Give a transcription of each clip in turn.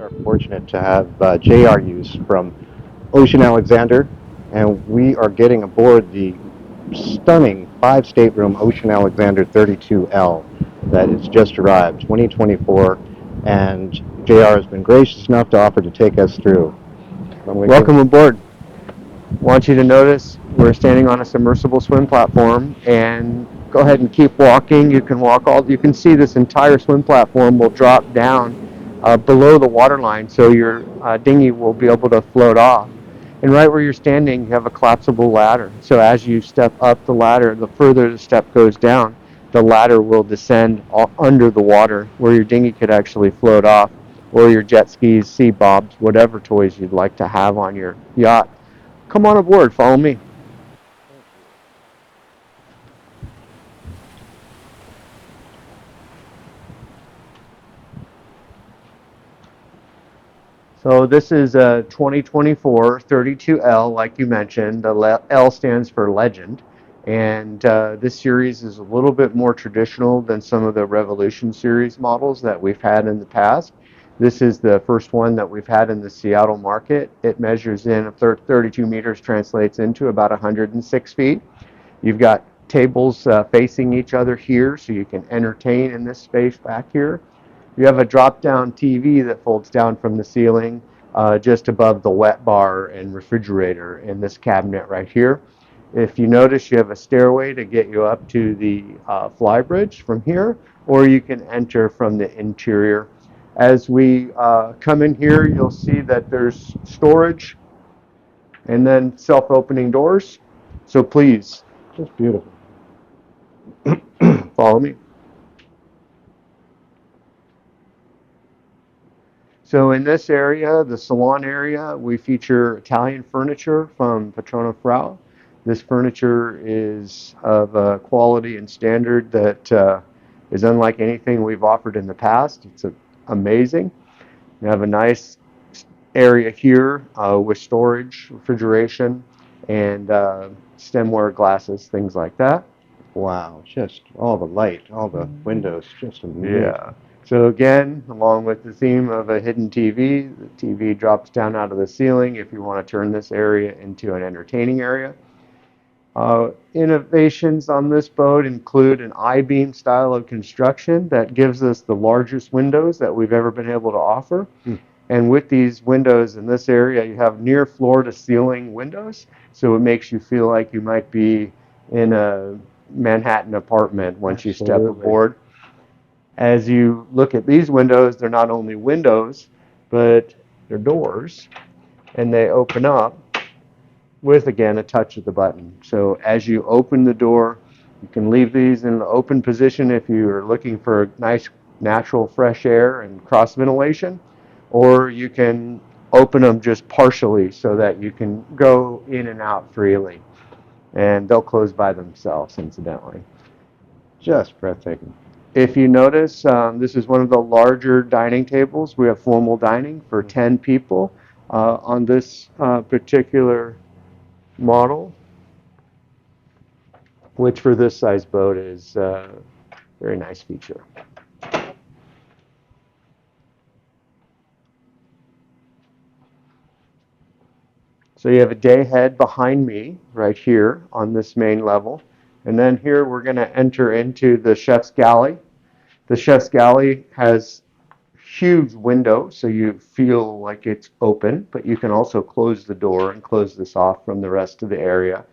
are fortunate to have JR Yuse from Ocean Alexander, and we are getting aboard the stunning five-stateroom Ocean Alexander 32L that has just arrived, 2024, and JR has been gracious enough to offer to take us through. Welcome aboard. Want you to notice we're standing on a submersible swim platform, and go ahead and keep walking. You can walk all. You can see this entire swim platform will drop down below the waterline, so your dinghy will be able to float off. And right where you're standing, you have a collapsible ladder. So as you step up the ladder, the further the step goes down, the ladder will descend under the water, where your dinghy could actually float off, or your jet skis, sea bobs, whatever toys you'd like to have on your yacht. Come on aboard, follow me. So this is a 2024 32L, like you mentioned. The L stands for Legend. And this series is a little bit more traditional than some of the Revolution series models that we've had in the past. This is the first one that we've had in the Seattle market. It measures in 32 meters, translates into about 106 feet. You've got tables facing each other here, so you can entertain in this space back here. You have a drop-down TV that folds down from the ceiling just above the wet bar and refrigerator in this cabinet right here. If you notice, you have a stairway to get you up to the flybridge from here, or you can enter from the interior. As we come in here, you'll see that there's storage and then self-opening doors. So please, Just beautiful. follow me. So in this area, the salon area, we feature Italian furniture from Patrona Frau. This furniture is of a quality and standard that is unlike anything we've offered in the past. It's amazing. We have a nice area here with storage, refrigeration, and stemware glasses, things like that. Wow, just all the light, all the windows, just amazing. Yeah. So again, along with the theme of a hidden TV, the TV drops down out of the ceiling if you want to turn this area into an entertaining area. Innovations on this boat include an I-beam style of construction that gives us the largest windows that we've ever been able to offer. And with these windows in this area, you have near floor to ceiling windows, so it makes you feel like you might be in a Manhattan apartment once you step aboard. As you look at these windows, they're not only windows, but they're doors, and they open up with, again, a touch of the button. So as you open the door, you can leave these in the open position if you're looking for nice, natural, fresh air and cross ventilation, or you can open them just partially so that you can go in and out freely. And they'll close by themselves, incidentally. Just breathtaking. If you notice, this is one of the larger dining tables. We have formal dining for 10 people on this particular model, which for this size boat is a very nice feature. So you have a day head behind me right here on this main level. And then here we're going to enter into the chef's galley. The chef's galley has huge window, so you feel like it's open, but you can also close the door and close this off from the rest of the area.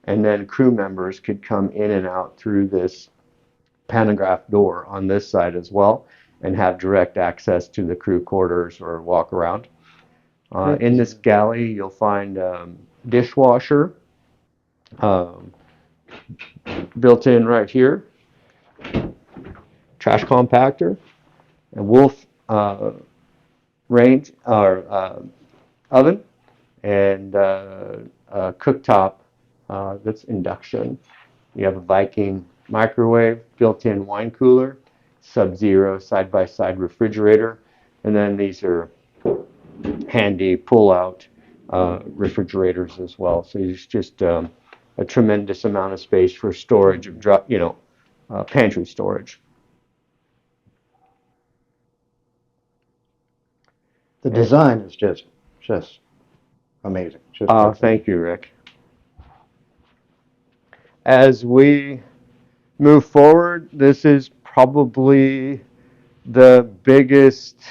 And then crew members could come in and out through this pantograph door on this side as well and have direct access to the crew quarters or walk around. In this galley, you'll find dishwasher built in right here, trash compactor, and wolf range or oven, and a cooktop that's induction. You have a Viking microwave, built-in wine cooler, Sub-Zero side-by-side refrigerator, and then these are handy pull-out refrigerators as well. So it's just a tremendous amount of space for storage of, pantry storage. The design is just amazing. Just perfect. Thank you, Rick. As we move forward, this is probably the biggest,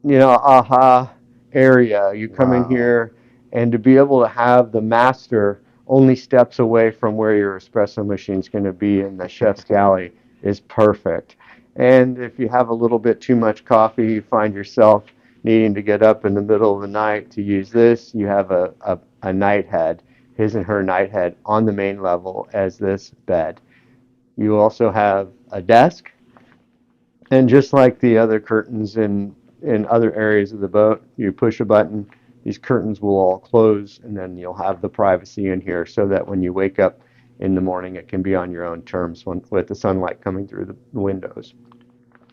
aha area. You come in Wow. here, and to be able to have the master only steps away from where your espresso machine's going to be in the chef's galley is perfect. And if you have a little bit too much coffee, you find yourself needing to get up in the middle of the night to use this, you have a night head, his and her night head, on the main level as this bed. You also have a desk, and just like the other curtains in other areas of the boat, you push a button, these curtains will all close, and then you'll have the privacy in here so that when you wake up in the morning, it can be on your own terms with the sunlight coming through the windows.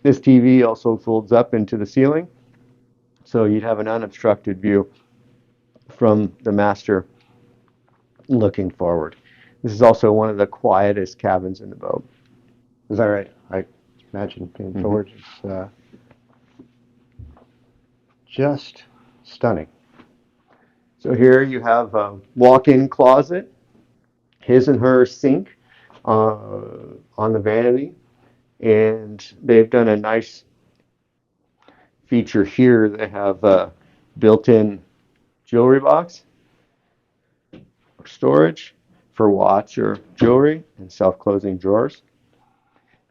This TV also folds up into the ceiling, so you'd have an unobstructed view from the master looking forward. This is also one of the quietest cabins in the boat. Is that right? I imagine being forward is just stunning. So here you have a walk-in closet, his and her sink on the vanity, and they've done a nice feature here. They have a built-in jewelry box or storage for watch or jewelry and self-closing drawers.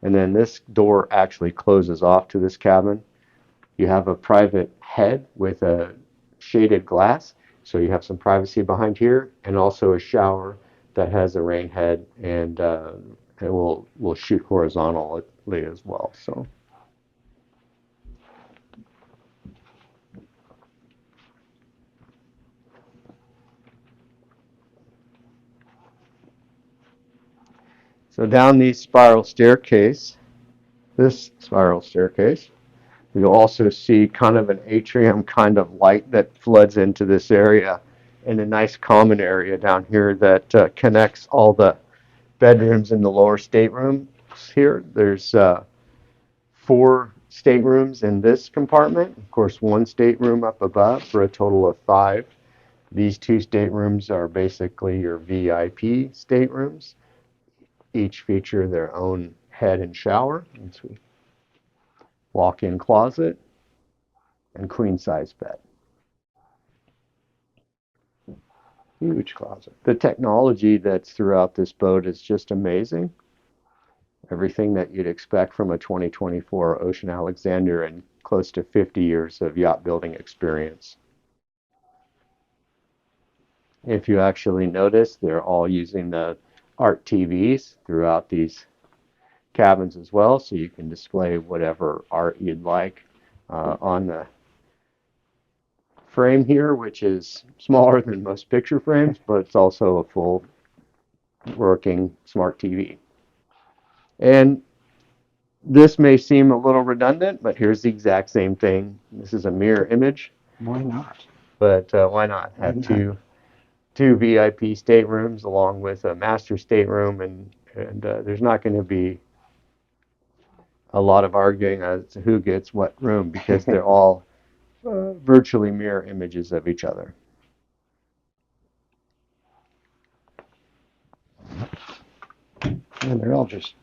And then this door actually closes off to this cabin. You have a private head with a shaded glass, so you have some privacy behind here, and also a shower that has a rain head, and it will shoot horizontally as well. So down this spiral staircase, you'll also see kind of an atrium kind of light that floods into this area, and a nice common area down here that connects all the bedrooms in the lower staterooms here. There's 4 staterooms in this compartment. Of course, 1 stateroom up above for a total of 5. These 2 staterooms are basically your VIP staterooms. Each feature their own head and shower, walk-in closet, and queen-size bed. Huge closet. The technology that's throughout this boat is just amazing. Everything that you'd expect from a 2024 Ocean Alexander and close to 50 years of yacht building experience. If you actually notice, they're all using the art TVs throughout these cabins as well, so you can display whatever art you'd like on the frame here, which is smaller than most picture frames, but it's also a full working smart TV. And this may seem a little redundant, but here's the exact same thing. This is a mirror image. Why not? But why not have two VIP staterooms along with a master stateroom, and there's not going to be a lot of arguing as to who gets what room because they're all virtually mirror images of each other. And they're all just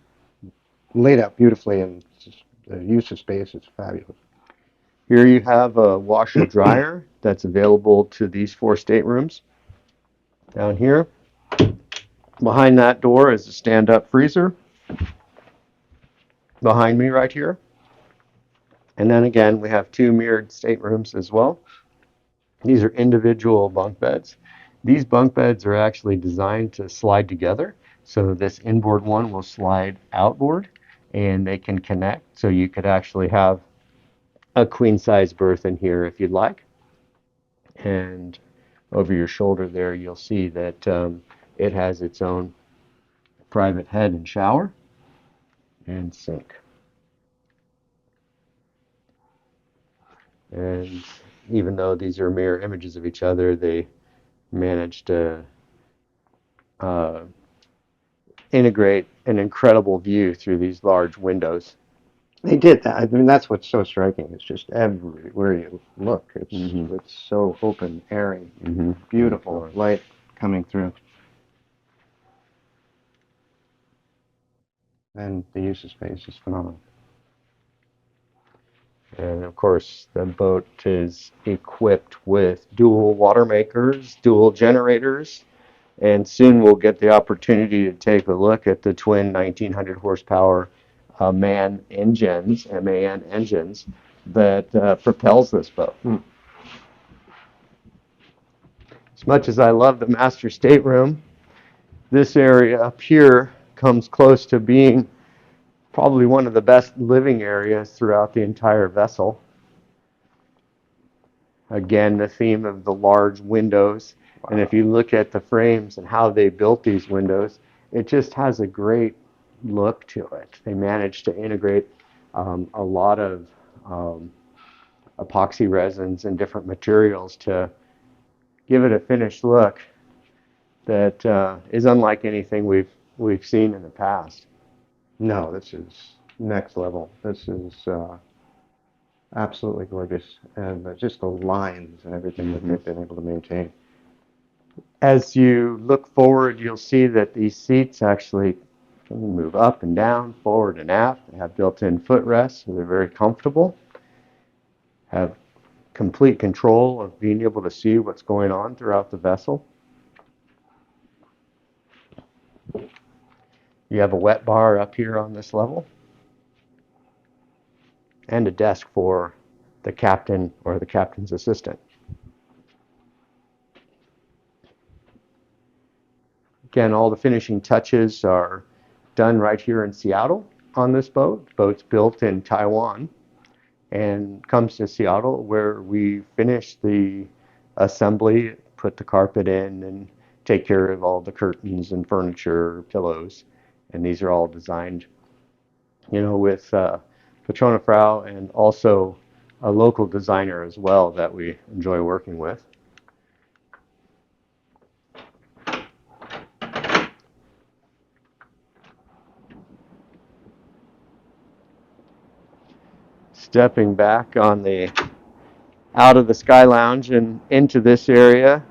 laid out beautifully, and just, the use of space is fabulous. Here you have a washer dryer that's available to these 4 staterooms. Down here, behind that door is a stand-up freezer. Behind me right here. And then again, we have 2 mirrored staterooms as well. These are individual bunk beds. These bunk beds are actually designed to slide together. So this inboard one will slide outboard and they can connect. So you could actually have a queen size berth in here if you'd like. And over your shoulder there, you'll see that it has its own private head and shower and sink. And even though these are mirror images of each other, they managed to integrate an incredible view through these large windows. They did that. I mean, that's what's so striking. It's just everywhere you look, Mm-hmm. it's so open, airy, Mm-hmm. beautiful Absolutely. light coming through, and the use of space is phenomenal. And of course, the boat is equipped with dual water makers, dual generators, and soon we'll get the opportunity to take a look at the twin 1900 horsepower MAN engines that propels this boat. Mm. As much as I love the master stateroom, this area up here comes close to being probably one of the best living areas throughout the entire vessel. Again, the theme of the large windows. And if Wow. you look at the frames and how they built these windows, it just has a great look to it. They managed to integrate a lot of um, epoxy resins and different materials to give it a finished look that is unlike anything we've seen in the past. No, this is next level. This is absolutely gorgeous, and just the lines and everything that Mm-hmm. they've been able to maintain. As you look forward, you'll see that these seats actually can move up and down, forward and aft. They have built-in footrests, so they're very comfortable. Have complete control of being able to see what's going on throughout the vessel. You have a wet bar up here on this level, and a desk for the captain or the captain's assistant. Again, all the finishing touches are done right here in Seattle on this boat. The boat's built in Taiwan and comes to Seattle where we finish the assembly, put the carpet in, and take care of all the curtains and furniture, pillows. And these are all designed, with Patronafrau and also a local designer as well that we enjoy working with. Stepping back on the out of the Skylounge and into this area,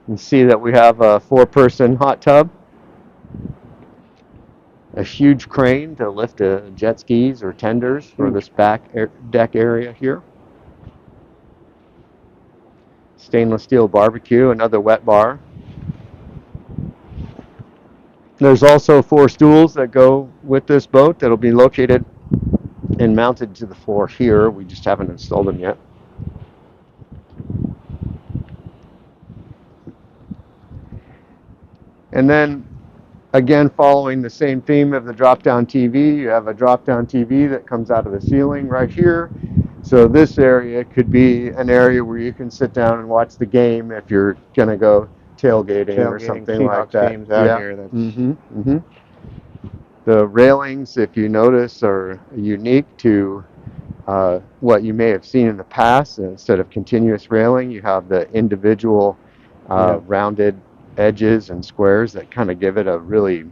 and see that we have a 4-person hot tub, a huge crane to lift jet skis or tenders for Huge. this back deck area here. Stainless steel barbecue, another wet bar. There's also 4 stools that go with this boat that'll be located and mounted to the floor here. We just haven't installed them yet. And then again, following the same theme of the drop-down TV, you have a drop-down TV that comes out of the ceiling right here. So this area could be an area where you can sit down and watch the game if you're going to go tailgating or Tailgating something like Seahawks that. games out Yeah. here. That's Mm-hmm. Mm-hmm. The railings, if you notice, are unique to what you may have seen in the past. Instead of continuous railing, you have the individual yeah. rounded edges and squares that kind of give it a really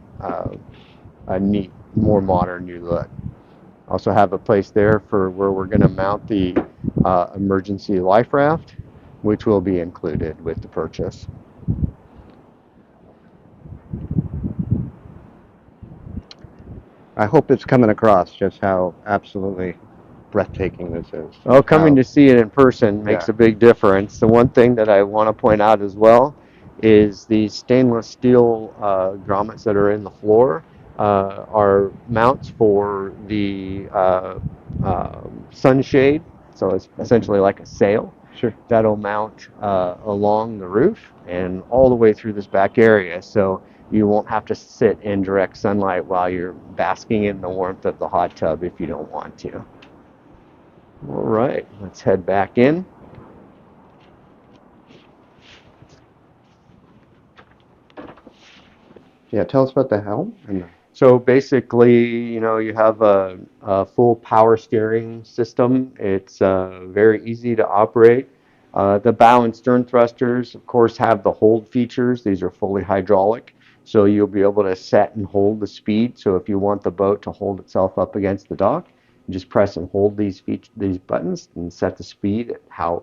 a neat, more modern new look. Also have a place there for where we're going to mount the emergency life raft, which will be included with the purchase. I hope it's coming across just how absolutely breathtaking this is. Well, Just coming how, to see it in person yeah. makes a big difference. The one thing that I want to point out as well is the stainless steel grommets that are in the floor are mounts for the sunshade. So it's essentially like a sail Sure. that'll mount along the roof and all the way through this back area. So you won't have to sit in direct sunlight while you're basking in the warmth of the hot tub if you don't want to. All right, let's head back in. Yeah. Tell us about the helm. So basically, you have a full power steering system. It's very easy to operate. The bow and stern thrusters, of course, have the hold features. These are fully hydraulic, so you'll be able to set and hold the speed. So if you want the boat to hold itself up against the dock, You just press and hold these buttons and set the speed at how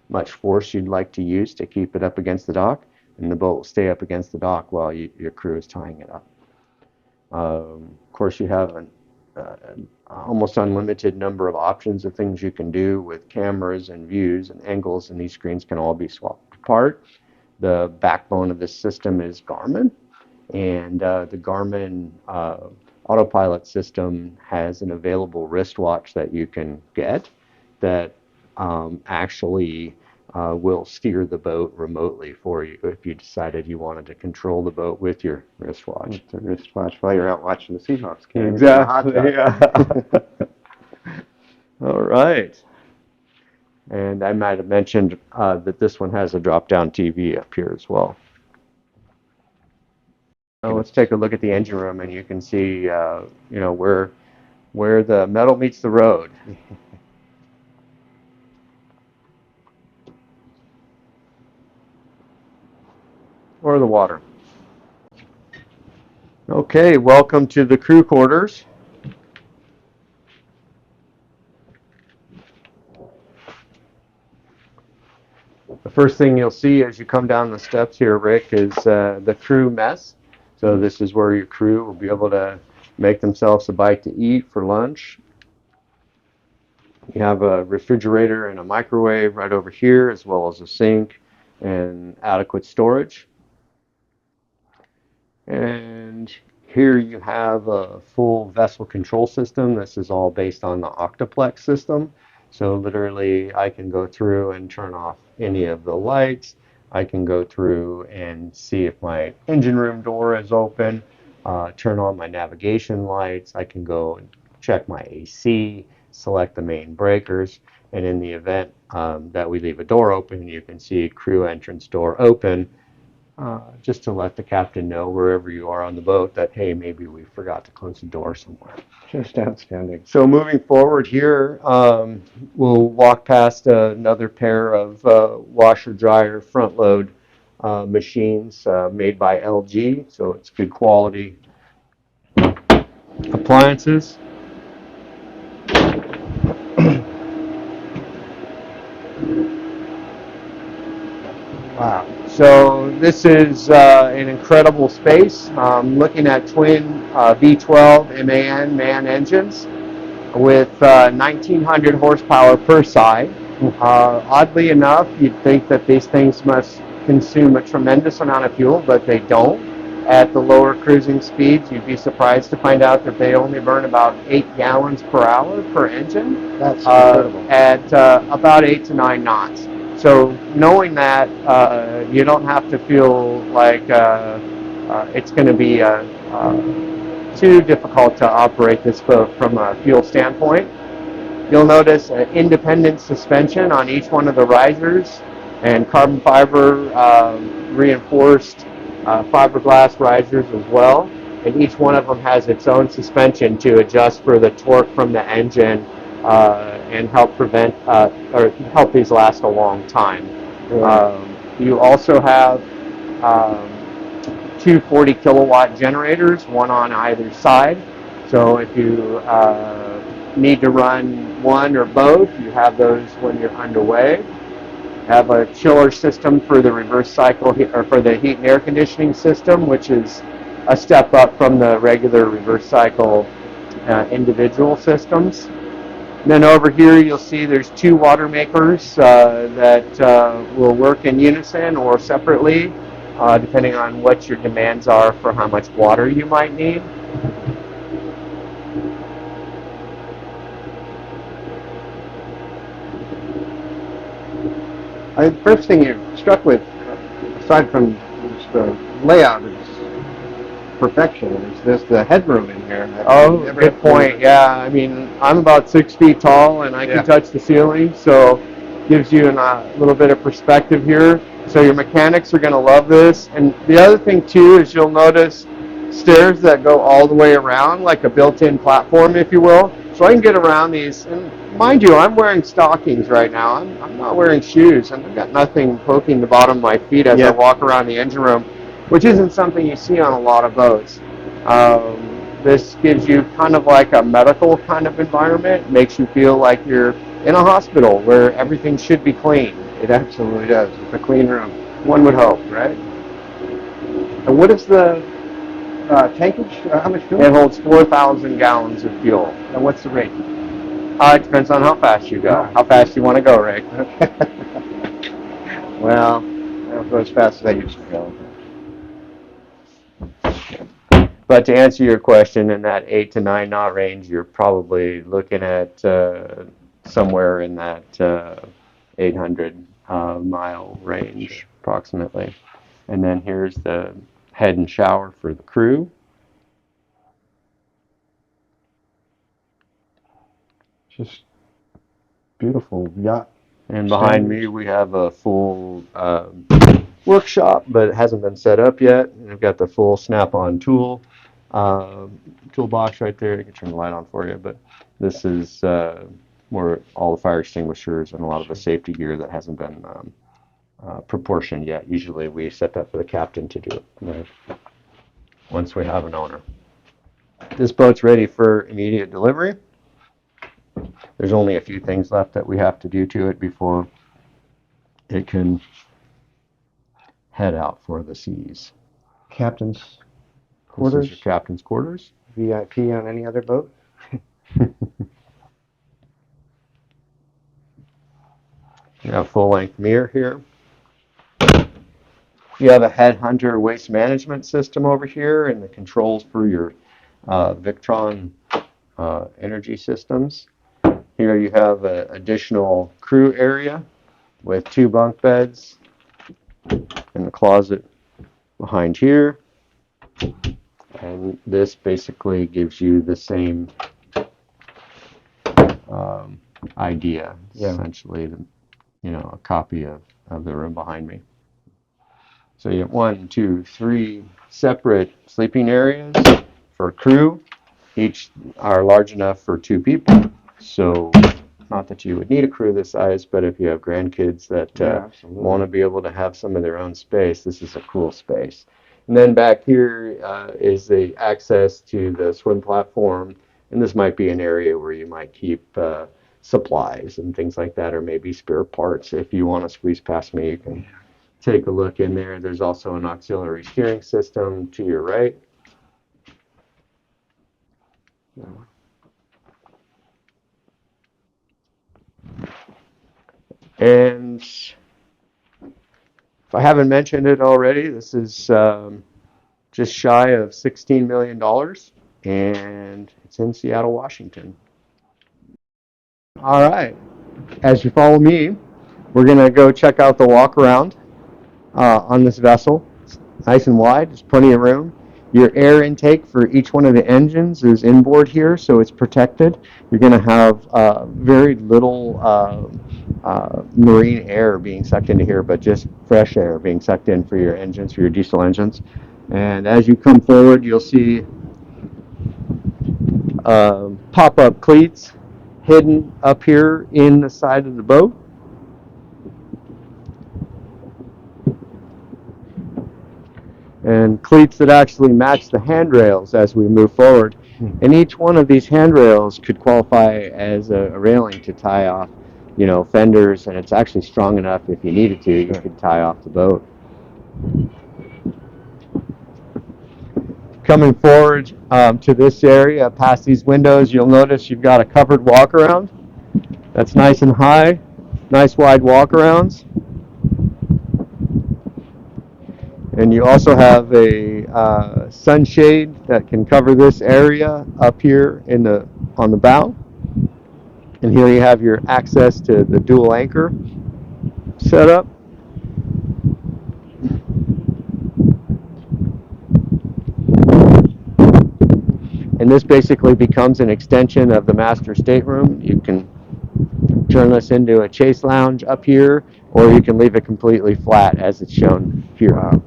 much force you'd like to use to keep it up against the dock, and the boat will stay up against the dock while your crew is tying it up. Of course, you have an almost unlimited number of options of things you can do with cameras and views and angles, and these screens can all be swapped apart. The backbone of this system is Garmin, and the Garmin autopilot system has an available wristwatch that you can get that actually will steer the boat remotely for you if you decided you wanted to control the boat with your wristwatch. It's a wristwatch while you're out watching the Seahawks game. Exactly. Yeah. All right. And I might have mentioned that this one has a drop-down TV up here as well. Now let's take a look at the engine room, and you can see, where the metal meets the road. Or the water. Okay, welcome to the crew quarters. The first thing you'll see as you come down the steps here, Rick, is the crew mess. So this is where your crew will be able to make themselves a bite to eat for lunch. You have a refrigerator and a microwave right over here, as well as a sink and adequate storage. And here you have a full vessel control system. This is all based on the Octoplex system. So literally I can go through and turn off any of the lights. I can go through and see if my engine room door is open, turn on my navigation lights. I can go and check my AC, select the main breakers, and in the event that we leave a door open, you can see crew entrance door open, just to let the captain know wherever you are on the boat that, hey, maybe we forgot to close the door somewhere. Just outstanding. So moving forward here, we'll walk past another pair of washer dryer front load machines made by LG, so it's good quality appliances. Wow. So this is an incredible space. Looking at twin V12 MAN engines with 1900 horsepower per side. Oddly enough, you'd think that these things must consume a tremendous amount of fuel, but they don't. At the lower cruising speeds, you'd be surprised to find out that they only burn about 8 gallons per hour per engine. That's incredible. At about 8 to 9 knots. So knowing that, you don't have to feel like it's going to be too difficult to operate this boat from a fuel standpoint. You'll notice an independent suspension on each one of the risers and carbon fiber reinforced fiberglass risers as well. And each one of them has its own suspension to adjust for the torque from the engine and help prevent or help these last a long time. You also have two 40 kilowatt generators, one on either side. So if you need to run one or both, you have those when you're underway. Have a chiller system for the reverse cycle or for the heat and air conditioning system, which is a step up from the regular reverse cycle individual systems. Then over here you'll see there's two water makers that will work in unison or separately, depending on what your demands are for how much water you might need. The first thing you're struck with, aside from just the layout, is perfection. Is the headroom in here? Oh, good point. Yeah, I mean, I'm about 6 feet tall and I can touch the ceiling, so gives you a little bit of perspective here. So your mechanics are going to love this. And the other thing too is you'll notice stairs that go all the way around, like a built-in platform, if you will. So I can get around these. And mind you, I'm wearing stockings right now. I'm not wearing shoes, and I've got nothing poking the bottom of my feet as I walk around the engine room, which isn't something you see on a lot of boats. This gives you kind of like a medical kind of environment. Makes you feel like you're in a hospital where everything should be clean. It absolutely does. It's a clean room. One would hope, right? And what is the tankage? How much fuel? It holds 4,000 gallons of fuel. And what's the rate? It depends on how fast you go. How fast you want to go, Rick? Well, I don't go as fast as I used to go. But to answer your question, in that 8 to 9 knot range, you're probably looking at somewhere in that 800 mile range, approximately. And then here's the head and shower for the crew. Just beautiful yacht. And behind me, we have a full workshop, but it hasn't been set up yet. We've got the full snap-on toolbox right there. I can turn the light on for you, but this is where all the fire extinguishers and a lot of the safety gear that hasn't been proportioned yet. Usually we set that for the captain to do it once we have an owner. This boat's ready for immediate delivery. There's only a few things left that we have to do to it before it can head out for the seas. Captain's quarters? This is your captain's quarters. VIP on any other boat? You have a full-length mirror here. You have a headhunter waste management system over here and the controls for your Victron energy systems. Here you have an additional crew area with 2 bunk beds and the closet behind here. And this basically gives you the same idea, essentially, a copy of the room behind me. So you have 1, 2, 3 separate sleeping areas for crew. Each are large enough for 2 people. So not that you would need a crew this size, but if you have grandkids that want to be able to have some of their own space, this is a cool space. And then back here is the access to the swim platform. And this might be an area where you might keep supplies and things like that, or maybe spare parts. If you want to squeeze past me, you can take a look in there. There's also an auxiliary steering system to your right. And if I haven't mentioned it already, this is just shy of $16 million, and it's in Seattle, Washington. All right, as you follow me, we're going to go check out the walk around on this vessel. It's nice and wide, there's plenty of room. Your air intake for each one of the engines is inboard here, so it's protected. You're going to have very little marine air being sucked into here, but just fresh air being sucked in for your engines, for your diesel engines. And as you come forward, you'll see pop-up cleats hidden up here in the side of the boat. And cleats that actually match the handrails as we move forward. And each one of these handrails could qualify as a railing to tie off, fenders, and it's actually strong enough if you needed to, you could tie off the boat. Coming forward to this area, past these windows, you'll notice you've got a covered walk-around. That's nice and high, nice wide walk-arounds. And you also have a sunshade that can cover this area up here on the bow. And here you have your access to the dual anchor setup. And this basically becomes an extension of the master stateroom. You can turn this into a chase lounge up here, or you can leave it completely flat as it's shown here. Wow.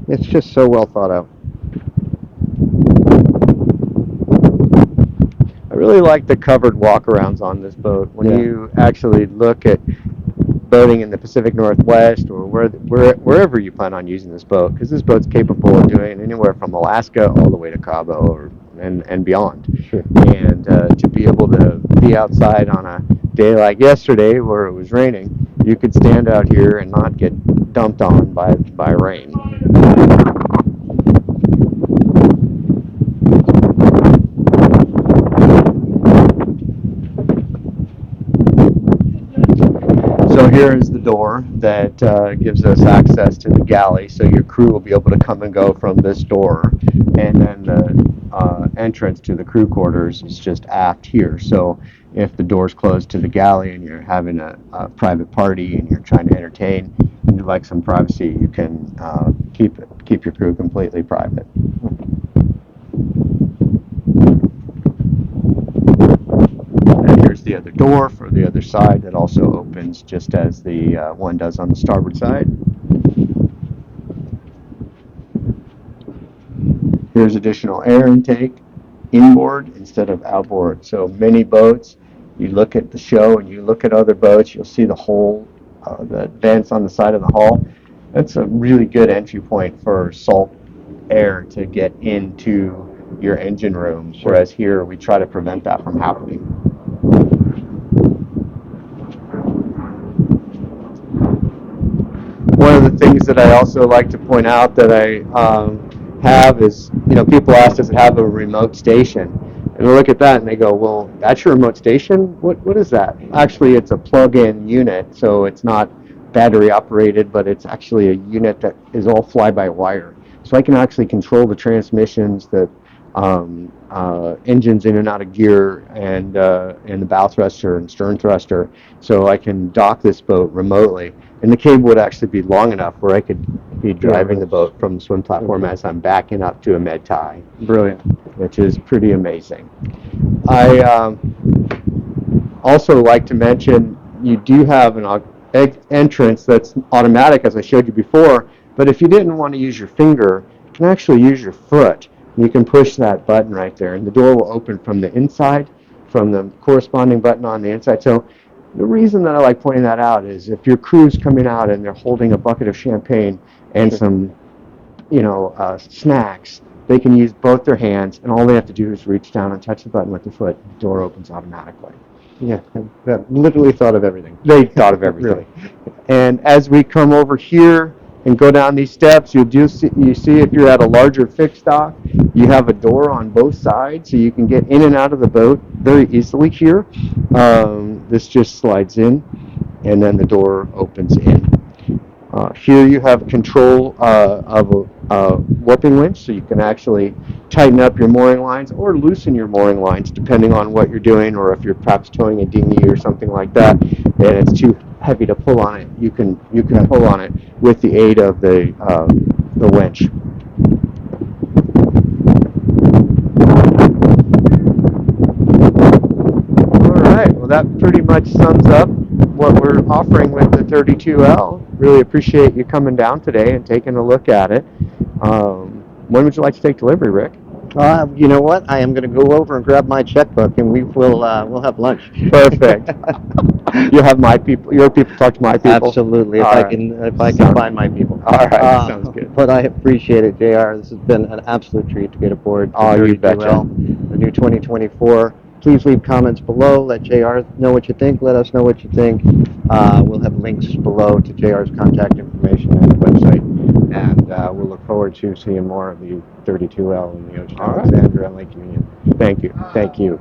It's just so well thought out. I really like the covered walk-arounds on this boat. When you actually look at boating in the Pacific Northwest or wherever you plan on using this boat, because this boat's capable of doing anywhere from Alaska all the way to Cabo and beyond. Sure. And to be able to be outside on a day like yesterday where it was raining, you could stand out here and not get dumped on by rain. So here is the door that gives us access to the galley, so your crew will be able to come and go from this door, and then the entrance to the crew quarters is just aft here. So if the door's closed to the galley and you're having a private party and you're trying to entertain and you'd like some privacy, you can keep your crew completely private. And here's the other door for the other side that also opens just as the one does on the starboard side. Here's additional air intake inboard instead of outboard. So many boats, you look at the show and you look at other boats, you'll see the hole, the vents on the side of the hull. That's a really good entry point for salt air to get into your engine room, whereas here we try to prevent that from happening. One of the things that I also like to point out that I have is, people ask, does it have a remote station? And they look at that and they go, well, that's your remote station? What is that? Actually, it's a plug-in unit, so it's not battery operated, but it's actually a unit that is all fly-by-wire. So I can actually control the transmissions, the engines in and out of gear, and the bow thruster and stern thruster, so I can dock this boat remotely. And the cable would actually be long enough where I could be driving the boat from the swim platform as I'm backing up to a med tie. Brilliant. Which is pretty amazing. I also like to mention you do have an entrance that's automatic, as I showed you before, but if you didn't want to use your finger, you can actually use your foot. You can push that button right there, and the door will open from the inside, from the corresponding button on the inside. So the reason that I like pointing that out is if your crew's coming out and they're holding a bucket of champagne and some, snacks, they can use both their hands, and all they have to do is reach down and touch the button with their foot. The door opens automatically. Yeah, I literally thought of everything. They thought of everything. Really. And as we come over here and go down these steps, you see if you're at a larger fixed dock, you have a door on both sides, so you can get in and out of the boat very easily here. This just slides in, and then the door opens in. Here you have control of a warping winch, so you can actually tighten up your mooring lines or loosen your mooring lines depending on what you're doing, or if you're perhaps towing a dinghy or something like that and it's too heavy to pull on it, you can pull on it with the aid of the winch. All right, well, that pretty much sums up what we're offering with the 32L. Really appreciate you coming down today and taking a look at it. When would you like to take delivery, Rick? You know what? I am going to go over and grab my checkbook, and we'll have lunch. Perfect. You'll have your people talk to my people. Absolutely. If I can find my people. All right, sounds good. But I appreciate it, JR. This has been an absolute treat to get aboard. Oh, you betcha. The new 2024. Please leave comments below. Let JR know what you think. Let us know what you think. We'll have links below to JR's contact information and the website. And we'll look forward to seeing more of the 32L in the Ocean Alexander and Lake Union. Thank you. Thank you.